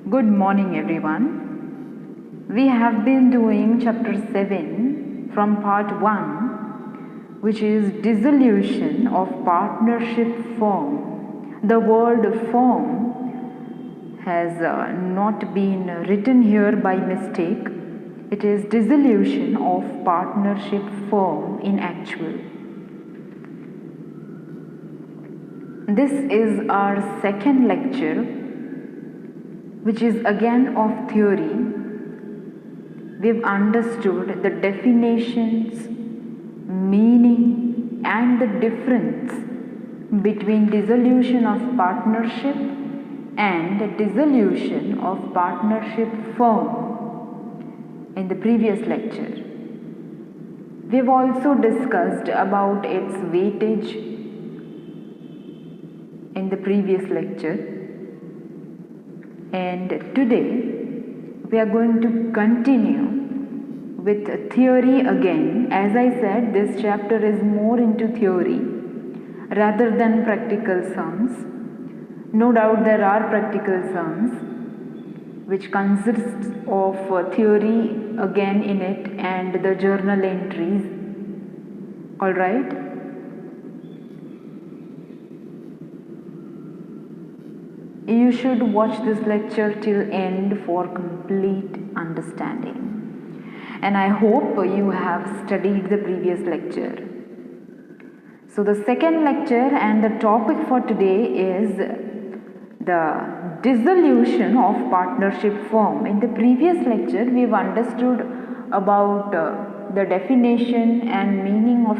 Good morning, everyone. We have been doing chapter 7 from part 1, which is dissolution of partnership firm. The word firm has not been written here by mistake. It is dissolution of partnership firm in actual. This is our second lecture, which is again of theory. We've understood the definitions, meaning, and the difference between dissolution of partnership and dissolution of partnership firm in the previous lecture. We've also discussed about its weightage in the previous lecture. And today we are going to continue with theory again. As I said, this chapter is more into theory rather than practical sums. No doubt there are practical sums which consists of theory again in it and the journal entries. Alright? You should watch this lecture till end for complete understanding. And I hope you have studied the previous lecture. So the second lecture and the topic for today is the dissolution of partnership firm. In the previous lecture, we've understood about the definition and meaning of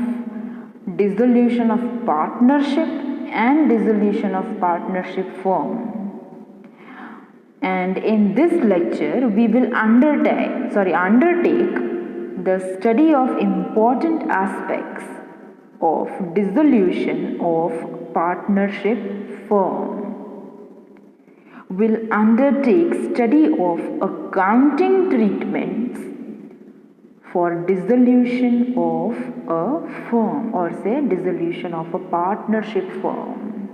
dissolution of partnership and dissolution of partnership firm. And in this lecture, we will undertake the study of important aspects of dissolution of partnership firm. We'll undertake study of accounting treatments for dissolution of a firm, or say dissolution of a partnership firm.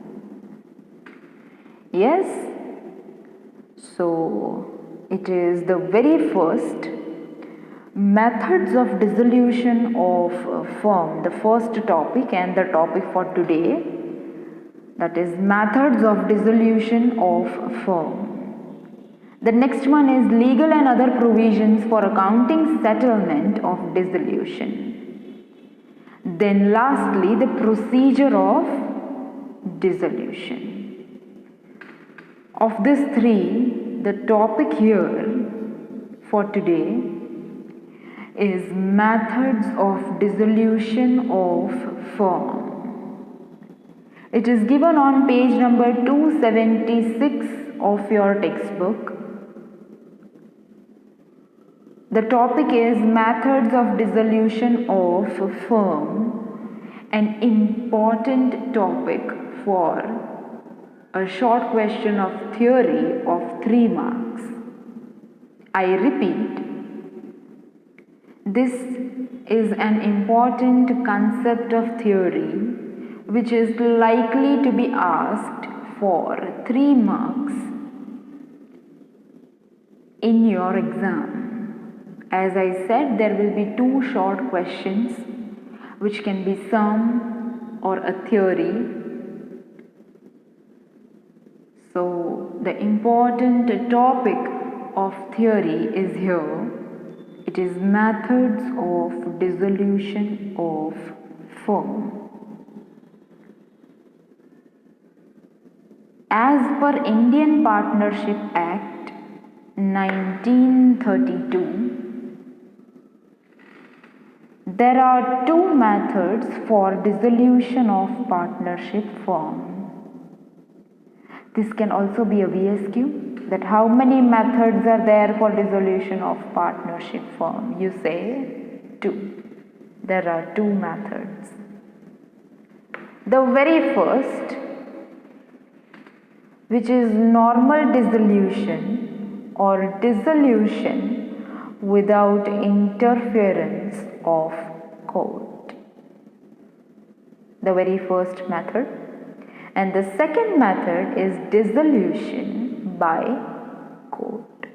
Yes? So, it is the very first methods of dissolution of a firm, the first topic and the topic for today, that is methods of dissolution of a firm. The next one is legal and other provisions for accounting settlement of dissolution. Then lastly, the procedure of dissolution. Of these three, the topic here for today is methods of dissolution of firm. It is given on page number 276 of your textbook. The topic is methods of dissolution of firm, an important topic for a short question of theory of 3 marks. I repeat, this is an important concept of theory which is likely to be asked for 3 marks in your exam. As I said, there will be 2 short questions which can be sum or a theory. So, the important topic of theory is here. It is methods of dissolution of firm. As per Indian Partnership Act 1932, there are 2 methods for dissolution of partnership firm. This can also be a VSQ, that how many methods are there for dissolution of partnership firm? You say 2. There are 2 methods. The very first, which is normal dissolution or dissolution without interference of court. The very first method. And the second method is dissolution by court.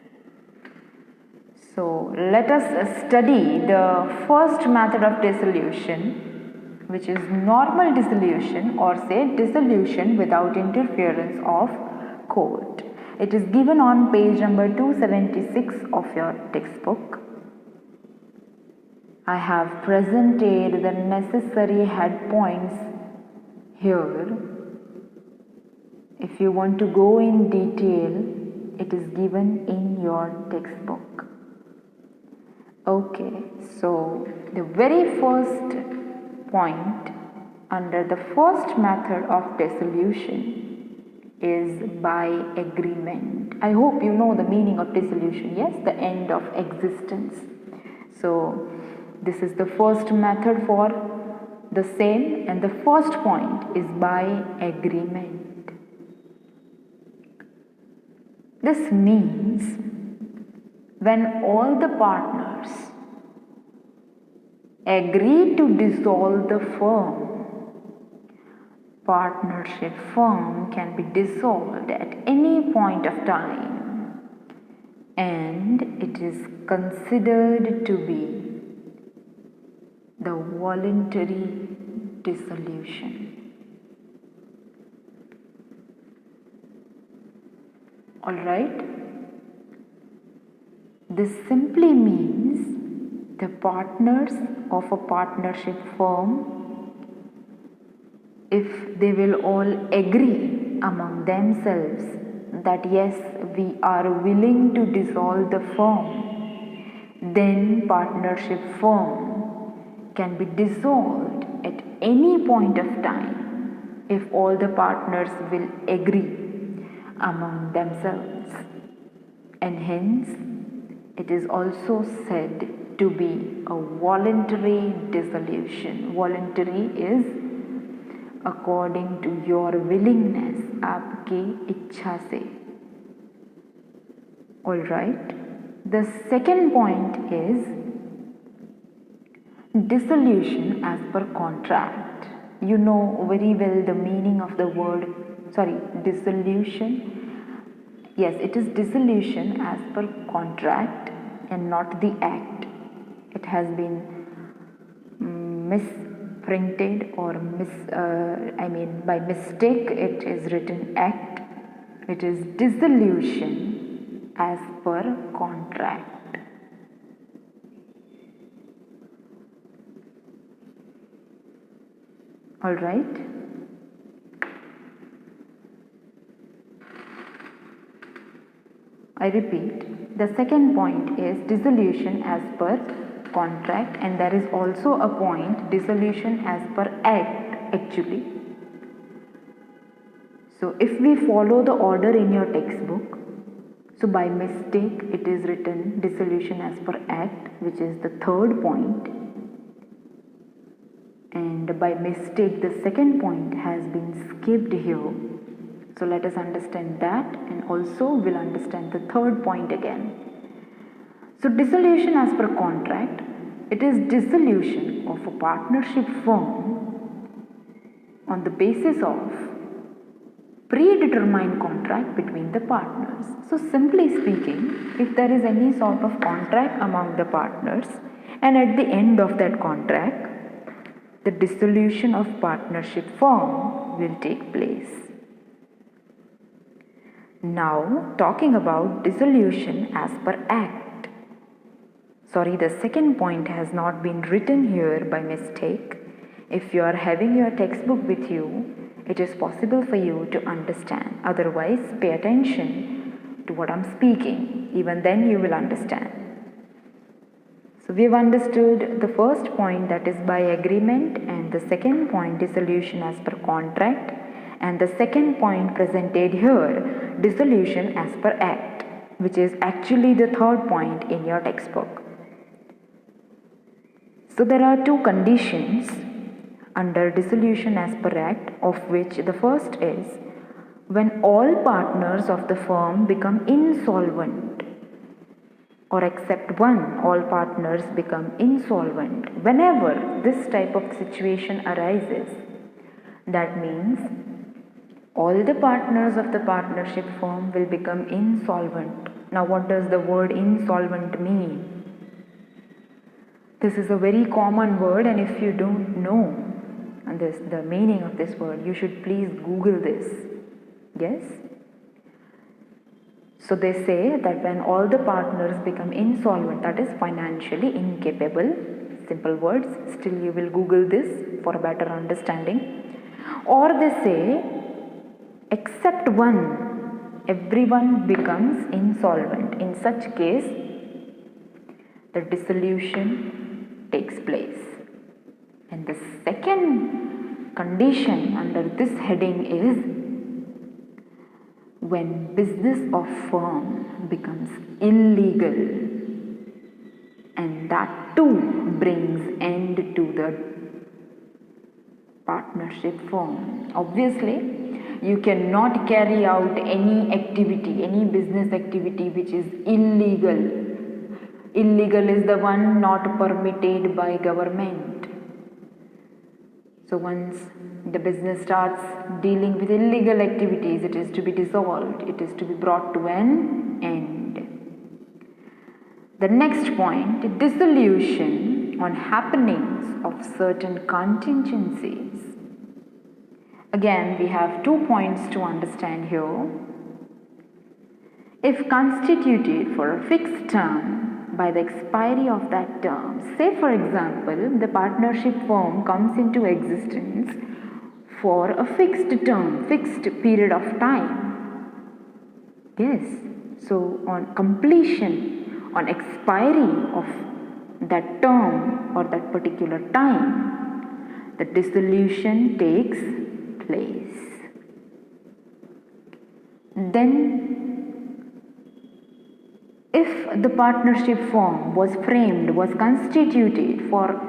So let us study the first method of dissolution, which is normal dissolution, or say dissolution without interference of court. It is given on page number 276 of your textbook. I have presented the necessary head points here. If you want to go in detail, it is given in your textbook. Okay, so the very first point under the first method of dissolution is by agreement. I hope you know the meaning of dissolution. Yes, the end of existence. So this is the first method for the same, and the first point is by agreement. This means when all the partners agree to dissolve the firm, partnership firm can be dissolved at any point of time, and it is considered to be the voluntary dissolution. Alright? This simply means the partners of a partnership firm, if they will all agree among themselves that yes, we are willing to dissolve the firm, then partnership firm can be dissolved at any point of time if all the partners will agree among themselves, and hence it is also said to be a voluntary dissolution. Voluntary is according to your willingness, आपकी इच्छा से. Alright. The second point is dissolution as per contract. You know very well the meaning of the word, dissolution. Yes, it is dissolution as per contract and not the act. It has been misprinted or by mistake it is written act. It is dissolution as per contract. All right. I repeat, the second point is dissolution as per contract, and there is also a point dissolution as per act actually. So if we follow the order in your textbook, so by mistake it is written dissolution as per act, which is the third point, and by mistake the second point has been skipped here. So let us understand that, and also we'll understand the third point again. So dissolution as per contract, it is dissolution of a partnership firm on the basis of predetermined contract between the partners. So simply speaking, if there is any sort of contract among the partners, and at the end of that contract, the dissolution of partnership firm will take place. Now, talking about dissolution as per act. The second point has not been written here by mistake. If you are having your textbook with you, it is possible for you to understand. Otherwise, pay attention to what I'm speaking. Even then you will understand. So we have understood the first point, that is by agreement, and the second point dissolution as per contract, and the second point presented here dissolution as per act, which is actually the third point in your textbook. So there are two conditions under dissolution as per act, of which the first is when all partners of the firm become insolvent, or except one, all partners become insolvent. Whenever this type of situation arises, that means all the partners of the partnership firm will become insolvent, Now, what does the word insolvent mean? This is a very common word, and if you don't know the meaning of this word, you should please Google this. Yes? So they say that when all the partners become insolvent, that is financially incapable, simple words, still you will Google this for a better understanding. Or they say, except one, everyone becomes insolvent. In such case, the dissolution takes place. And the second condition under this heading is when business of firm becomes illegal, and that too brings end to the partnership firm. Obviously, you cannot carry out any activity, any business activity which is illegal. Illegal is the one not permitted by government. So once the business starts dealing with illegal activities, it is to be dissolved, it is to be brought to an end. The next point, dissolution on happenings of certain contingencies. Again, we have 2 points to understand here. If constituted for a fixed term, by the expiry of that term, say for example, the partnership firm comes into existence for a fixed term, fixed period of time. Yes, so on completion, on expiry of that term or that particular time, the dissolution takes place. Then, if the partnership firm was framed, was constituted for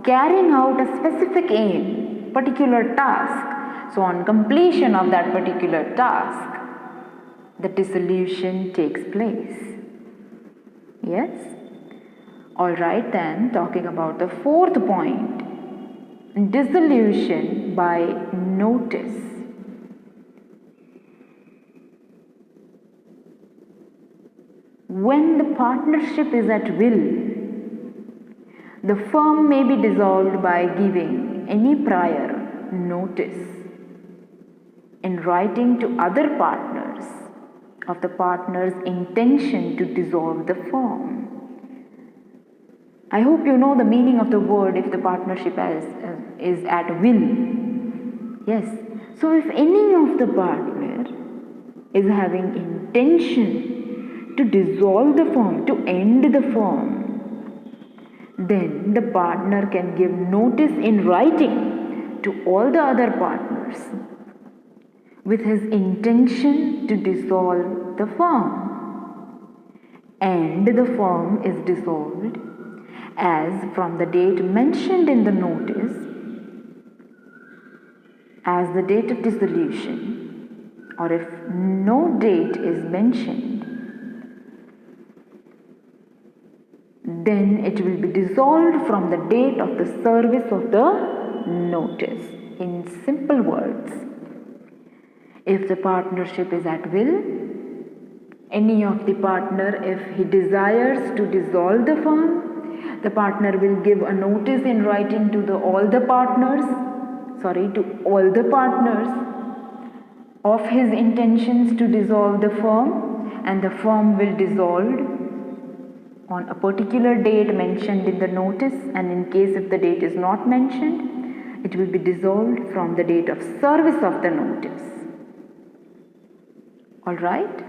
carrying out a specific aim, particular task, so on completion of that particular task, the dissolution takes place. Yes? Alright then, talking about the fourth point, dissolution by notice. When the partnership is at will, the firm may be dissolved by giving any prior notice in writing to other partners of the partner's intention to dissolve the firm. I hope you know the meaning of the word if the partnership is at will. Yes. So if any of the partner is having intention to dissolve the firm, to end the firm, then the partner can give notice in writing to all the other partners with his intention to dissolve the firm. And the firm is dissolved as from the date mentioned in the notice as the date of dissolution, or if no date is mentioned, then it will be dissolved from the date of the service of the notice. In simple words, if the partnership is at will, any of the partner, if he desires to dissolve the firm, the partner will give a notice in writing to all the partners of his intentions to dissolve the firm, and the firm will dissolve on a particular date mentioned in the notice, and in case if the date is not mentioned, it will be dissolved from the date of service of the notice. Alright?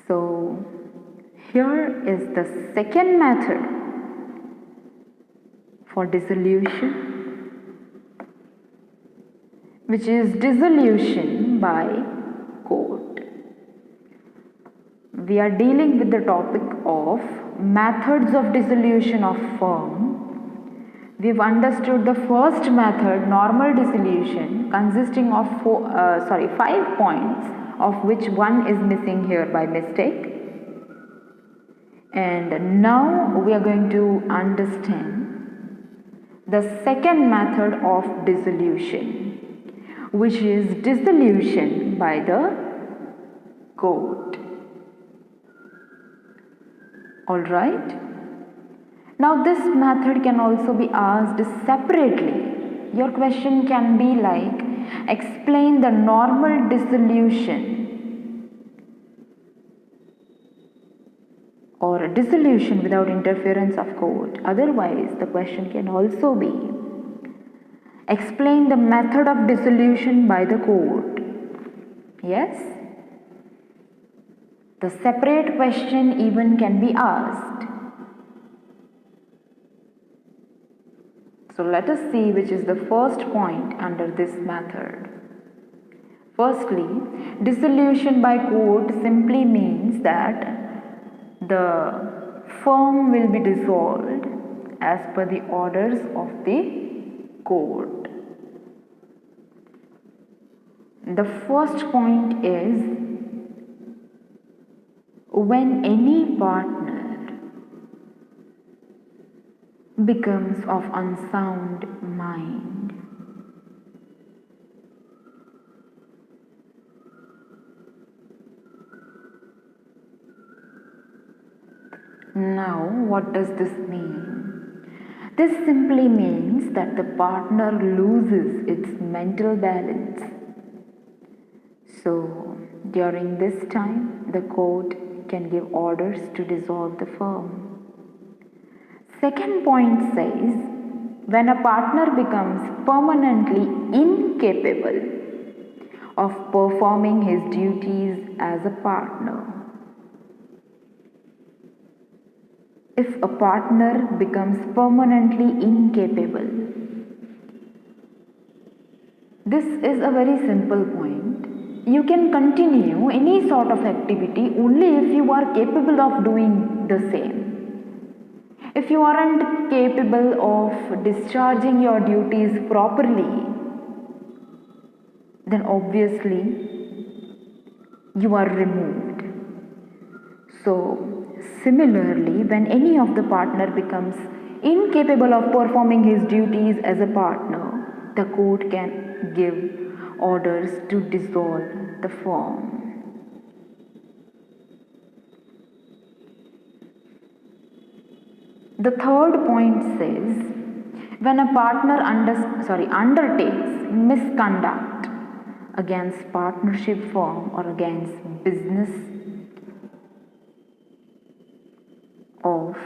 So, here is the second method for dissolution, which is dissolution by court. We are dealing with the topic of methods of dissolution of firm. We have understood the first method, normal dissolution, consisting of 5 points, of which one is missing here by mistake. And now we are going to understand the second method of dissolution, which is dissolution by the court. Alright? Now this method can also be asked separately. Your question can be like, explain the normal dissolution or a dissolution without interference of court. Otherwise, the question can also be, explain the method of dissolution by the court. Yes? The separate question even can be asked. So let us see which is the first point under this method. Firstly, dissolution by court simply means that the firm will be dissolved as per the orders of the court. The first point is, when any partner becomes of unsound mind, now what does this mean? This simply means that the partner loses its mental balance. So during this time, the court can give orders to dissolve the firm. Second point says, when a partner becomes permanently incapable of performing his duties as a partner. If a partner becomes permanently incapable, this is a very simple point. You can continue any sort of activity only if you are capable of doing the same. If you aren't capable of discharging your duties properly, then obviously you are removed. So similarly, when any of the partner becomes incapable of performing his duties as a partner, the court can give orders to dissolve the firm. The third point says, when a partner undertakes misconduct against partnership firm or against business of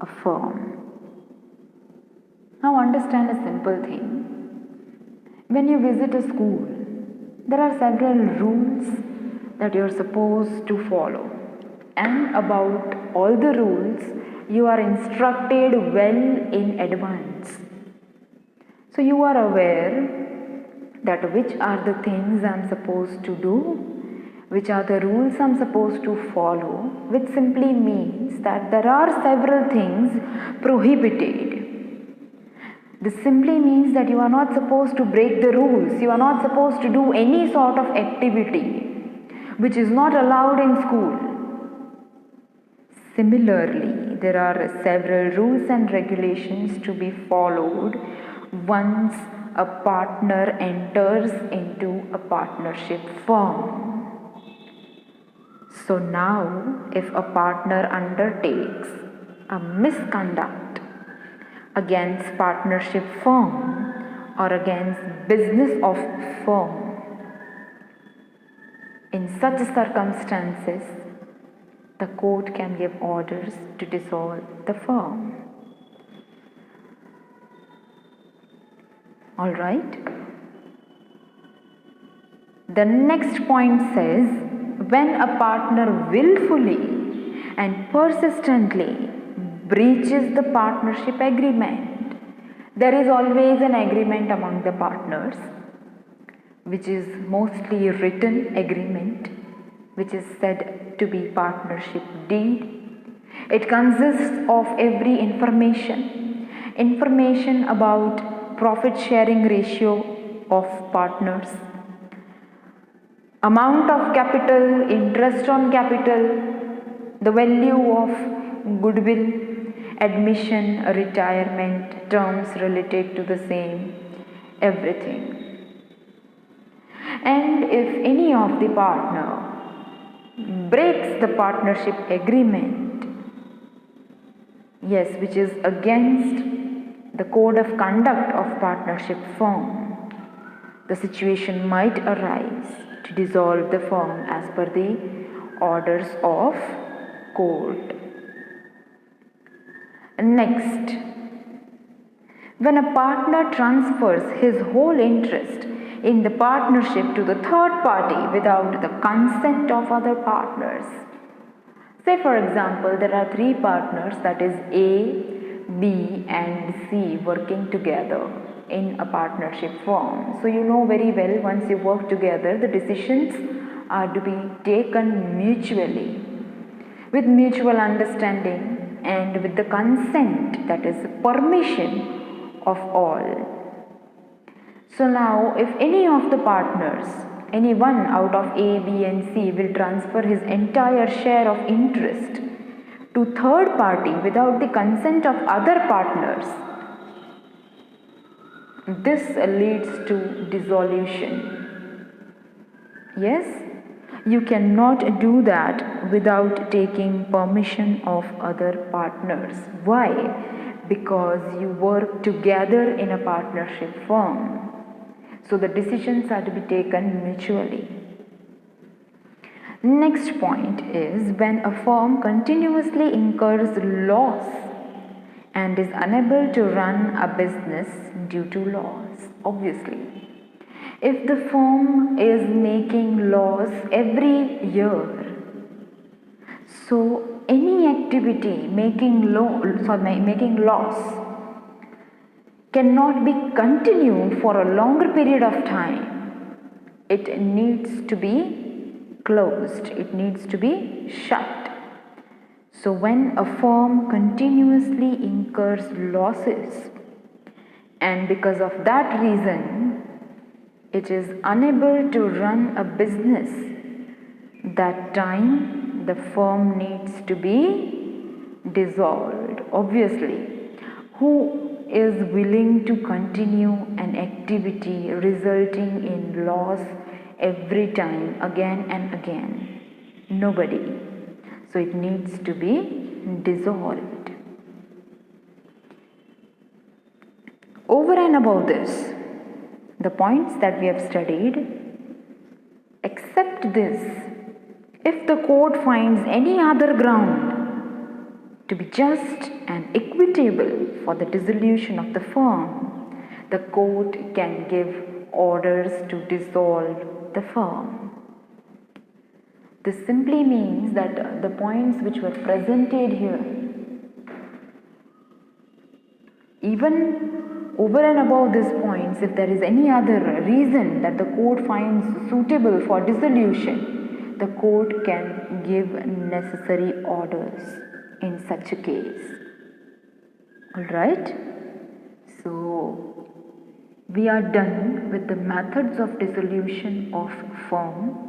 a firm. Now understand a simple thing. When you visit a school, there are several rules that you are supposed to follow, and about all the rules you are instructed well in advance. So you are aware that which are the things I am supposed to do, which are the rules I am supposed to follow, which simply means that there are several things prohibited. This simply means that you are not supposed to break the rules. You are not supposed to do any sort of activity which is not allowed in school. Similarly, there are several rules and regulations to be followed once a partner enters into a partnership firm. So now, if a partner undertakes a misconduct against partnership firm or against business of firm, in such circumstances, the court can give orders to dissolve the firm. Alright? The next point says, when a partner willfully and persistently breaches the partnership agreement, there is always an agreement among the partners, which is mostly a written agreement, which is said to be partnership deed. It consists of every information about profit sharing ratio of partners, amount of capital, interest on capital, the value of goodwill, admission, retirement, terms related to the same, everything. And if any of the partner breaks the partnership agreement, yes, which is against the code of conduct of partnership firm, the situation might arise to dissolve the firm as per the orders of court. Next, when a partner transfers his whole interest in the partnership to the third party without the consent of other partners. Say for example, there are three partners, that is A, B and C, working together in a partnership firm. So you know very well, once you work together, the decisions are to be taken mutually, with mutual understanding and with the consent, that is permission of all. So now if any of the partners, any one out of A, B and C will transfer his entire share of interest to third party without the consent of other partners, this leads to dissolution. Yes, you cannot do that without taking permission of other partners. Why? Because you work together in a partnership firm. So the decisions are to be taken mutually. Next point is when a firm continuously incurs loss and is unable to run a business due to loss. Obviously, if the firm is making loss every year, so any activity making loss cannot be continued for a longer period of time. It needs to be closed. It needs to be shut. So when a firm continuously incurs losses and because of that reason it is unable to run a business, that time the firm needs to be dissolved. Obviously, who is willing to continue an activity resulting in loss every time, again and again? Nobody. So it needs to be dissolved. Over and above this, the points that we have studied, except this, if the court finds any other ground to be just and equitable for the dissolution of the firm, the court can give orders to dissolve the firm. This simply means that the points which were presented here, even over and above these points, if there is any other reason that the court finds suitable for dissolution, the court can give necessary orders in such a case. Alright, so we are done with the methods of dissolution of firm.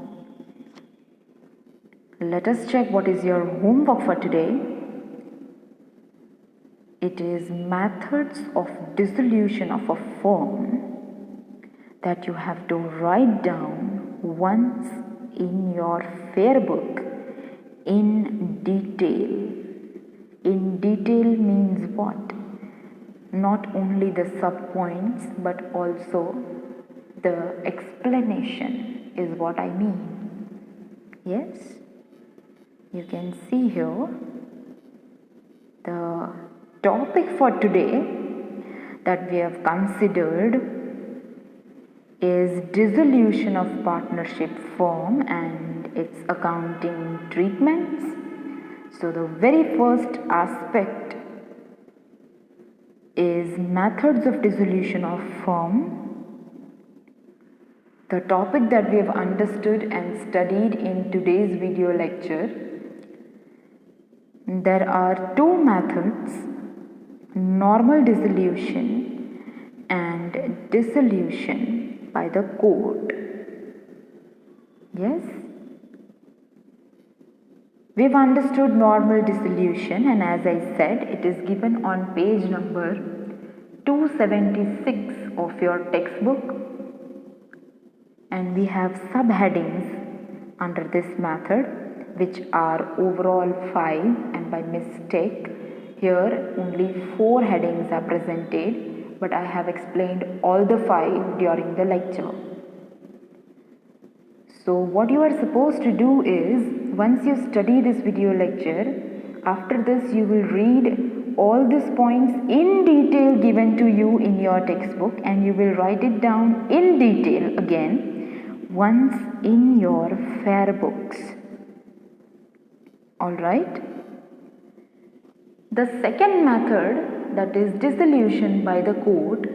Let us check what is your homework for today. It is methods of dissolution of a firm that you have to write down once in your fair book in detail. In detail means what? Not only the sub-points but also the explanation is what I mean. Yes? You can see here the topic for today that we have considered is dissolution of partnership firm and its accounting treatments. So the very first aspect is methods of dissolution of firm. The topic that we have understood and studied in today's video lecture. There are two methods, normal dissolution and dissolution by the court. Yes? We've understood normal dissolution, and as I said, it is given on page number 276 of your textbook, and we have subheadings under this method. which are overall 5, and by mistake here only 4 headings are presented, but I have explained all the 5 during the lecture. So what you are supposed to do is, once you study this video lecture, after this you will read all these points in detail given to you in your textbook, and you will write it down in detail again once in your fair books. Alright? The second method, that is dissolution by the code,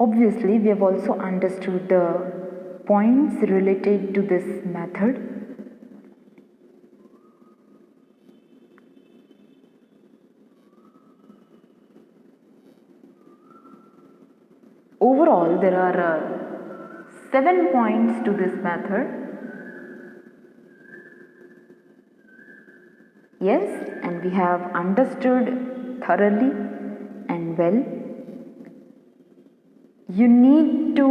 obviously we have also understood the points related to this method. Overall, there are 7 points to this method. Yes, and we have understood thoroughly and well. You need to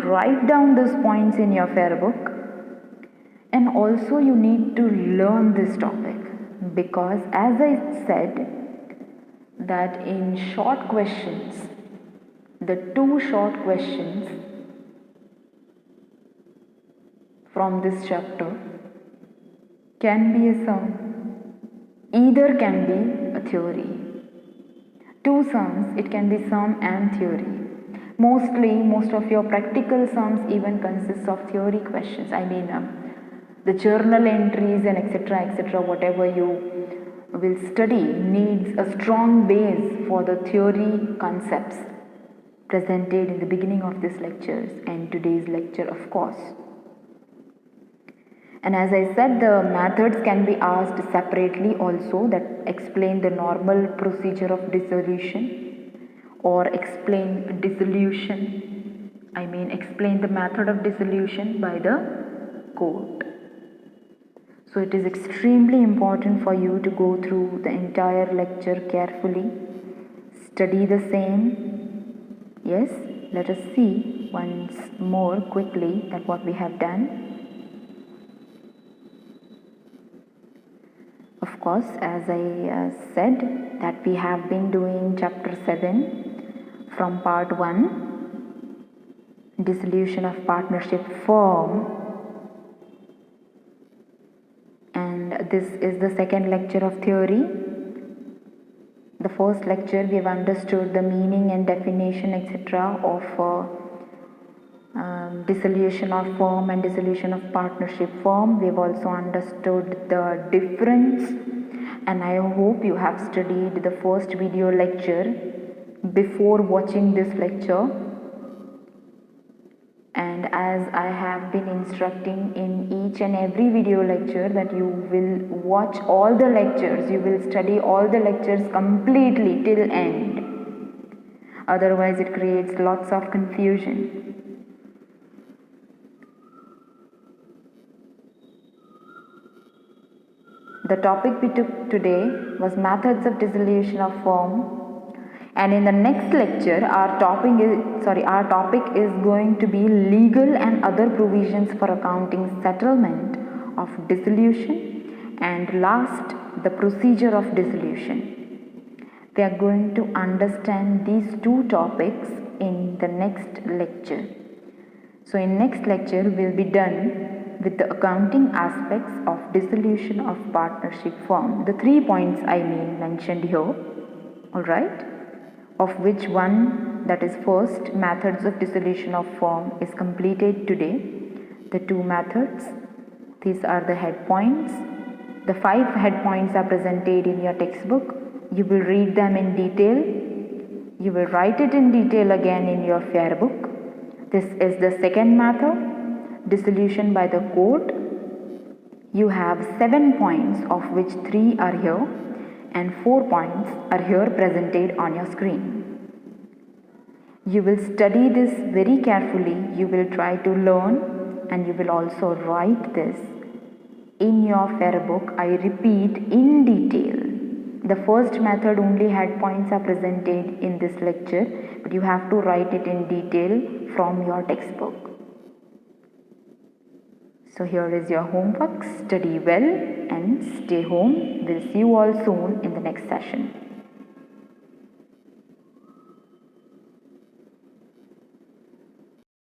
write down those points in your fair book, and also you need to learn this topic, because as I said that in short questions, the 2 short questions from this chapter can be a sum, either can be a theory. 2 sums, it can be sum and theory. Most of your practical sums even consists of theory questions. I mean the journal entries and etc., whatever you will study needs a strong base for the theory concepts presented in the beginning of this lectures and today's lecture, of course. And as I said, the methods can be asked separately also, that explain the normal procedure of dissolution, or explain dissolution, explain the method of dissolution by the code. So it is extremely important for you to go through the entire lecture carefully, study the same. Yes, let us see once more quickly that what we have done. Of course, as I said, that we have been doing chapter 7 from part 1, dissolution of partnership firm, and this is the second lecture of theory. The first lecture we have understood the meaning and definition etc. of dissolution of firm and dissolution of partnership firm. We have also understood the difference, and I hope you have studied the first video lecture before watching this lecture. And as I have been instructing in each and every video lecture that you will watch all the lectures, you will study all the lectures completely till end. Otherwise it creates lots of confusion. The topic we took today was methods of dissolution of firm, and in the next lecture our topic is going to be legal and other provisions for accounting settlement of dissolution, and last, the procedure of dissolution. We are going to understand these 2 topics in the next lecture. So in next lecture we will be done with the accounting aspects of dissolution of partnership firm. The 3 points mentioned here, alright, of which one, that is first, methods of dissolution of firm, is completed today. The 2 methods, these are the head points. The 5 head points are presented in your textbook. You will read them in detail. You will write it in detail again in your fair book. This is the second method, dissolution by the code. You have 7 points, of which 3 are here and 4 points are here presented on your screen. You will study this very carefully. You will try to learn, and you will also write this in your fair book. I repeat, in detail. The first method only head points are presented in this lecture, but you have to write it in detail from your textbook. So here is your homework. Study well and stay home. We'll see you all soon in the next session.